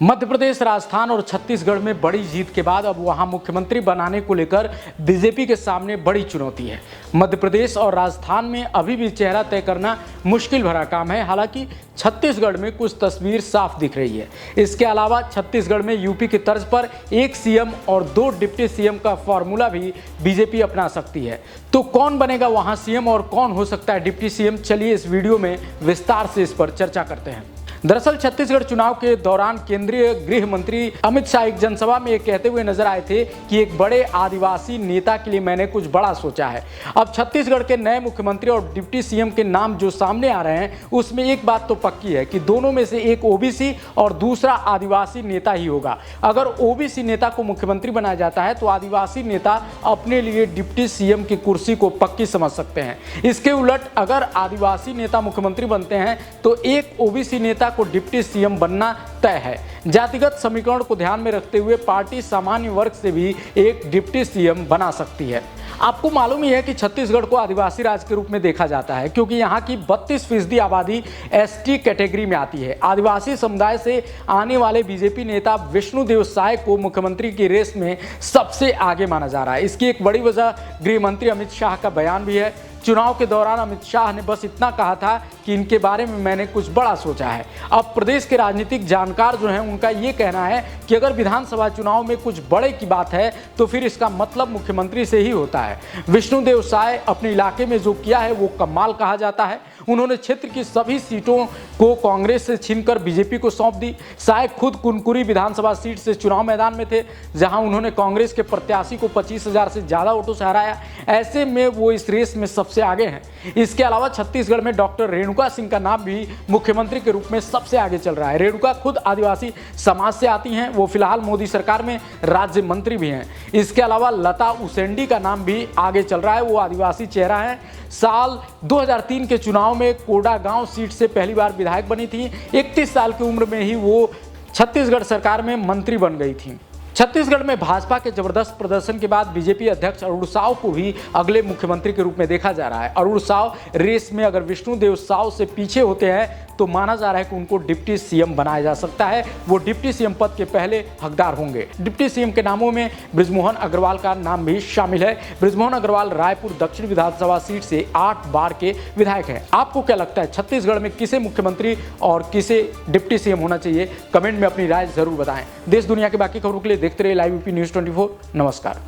मध्य प्रदेश, राजस्थान और छत्तीसगढ़ में बड़ी जीत के बाद अब वहां मुख्यमंत्री बनाने को लेकर बीजेपी के सामने बड़ी चुनौती है। मध्य प्रदेश और राजस्थान में अभी भी चेहरा तय करना मुश्किल भरा काम है। हालांकि छत्तीसगढ़ में कुछ तस्वीर साफ दिख रही है। इसके अलावा छत्तीसगढ़ में यूपी की तर्ज पर एक सीएम और 2 डिप्टी सीएम का फॉर्मूला भी बीजेपी अपना सकती है। तो कौन बनेगा वहां सीएम और कौन हो सकता है डिप्टी सीएम, चलिए इस वीडियो में विस्तार से इस पर चर्चा करते हैं। दरअसल छत्तीसगढ़ चुनाव के दौरान केंद्रीय गृह मंत्री अमित शाह एक जनसभा में कहते हुए नजर आए थे कि एक बड़े आदिवासी नेता के लिए मैंने कुछ बड़ा सोचा है। अब छत्तीसगढ़ के नए मुख्यमंत्री और डिप्टी सीएम के नाम जो सामने आ रहे हैं, उसमें एक बात तो पक्की है कि दोनों में से एक ओबीसी और दूसरा आदिवासी नेता ही होगा। अगर ओबीसी नेता को मुख्यमंत्री बनाया जाता है तो आदिवासी नेता अपने लिए डिप्टी सीएम की कुर्सी को पक्की समझ सकते हैं। इसके उलट अगर आदिवासी नेता मुख्यमंत्री बनते हैं तो एक ओबीसी नेता को डिप्टी सीएम बनना तय है। जातिगत समीकरण को ध्यान में रखते हुए पार्टी सामान्य वर्ग से भी एक डिप्टी सीएम बना सकती है। आपको मालूम ही है कि छत्तीसगढ़ को आदिवासी राज्य के रूप में देखा जाता है, क्योंकि यहाँ की 32% आबादी एसटी कैटेगरी में आती है। आदिवासी समुदाय से आने वाले बीजेपी नेता विष्णुदेव साय को मुख्यमंत्री की रेस में सबसे आगे माना जा रहा है। इसकी एक बड़ी वजह गृह मंत्री अमित शाह का बयान भी है। चुनाव के दौरान अमित शाह ने बस इतना कहा था कि इनके बारे में मैंने कुछ बड़ा सोचा है। अब प्रदेश के राजनीतिक जानकार जो हैं, उनका ये कहना है कि अगर विधानसभा चुनाव में कुछ बड़े की बात है तो फिर इसका मतलब मुख्यमंत्री से ही होता है। विष्णुदेव साय अपने इलाके में जो किया है वो कमाल कहा जाता है। उन्होंने क्षेत्र की सभी सीटों को कांग्रेस से छीनकर बीजेपी को सौंप दी। साय खुद कुनकुरी विधानसभा सीट से चुनाव मैदान में थे, जहां उन्होंने कांग्रेस के प्रत्याशी को 25,000 से ज्यादा वोटों से हराया। ऐसे में वो इस रेस में सबसे आगे हैं। इसके अलावा छत्तीसगढ़ में डॉक्टर रेणुका सिंह का नाम भी मुख्यमंत्री के रूप में सबसे आगे चल रहा है। रेणुका खुद आदिवासी समाज से आती हैं। वो फिलहाल मोदी सरकार में राज्य मंत्री भी हैं। इसके अलावा लता उसेंडी का नाम भी आगे चल रहा है। वो आदिवासी चेहरा है। साल 2003 के चुनाव में कोडागांव सीट से पहली बार विधायक बनी थी। 31 साल की उम्र में ही वो छत्तीसगढ़ सरकार में मंत्री बन गई थी। छत्तीसगढ़ में भाजपा के जबरदस्त प्रदर्शन के बाद बीजेपी अध्यक्ष अरुण साव को भी अगले मुख्यमंत्री के रूप में देखा जा रहा है। अरुण साव रेस में अगर विष्णुदेव साव से पीछे होते हैं तो माना जा रहा है कि उनको डिप्टी सीएम बनाया जा सकता है। वो डिप्टी सीएम पद के पहले हकदार होंगे। डिप्टी सीएम के नामों में बृजमोहन अग्रवाल का नाम भी शामिल है। बृजमोहन अग्रवाल रायपुर दक्षिण विधानसभा सीट से 8 बार के विधायक हैं। आपको क्या लगता है, छत्तीसगढ़ में किसे मुख्यमंत्री और किसे डिप्टी सीएम होना चाहिए? कमेंट में अपनी राय जरूर बताएं। देश दुनिया की बाकी खबरों के लिए देखते रहिए लाइव यूपी न्यूज़ 24। नमस्कार।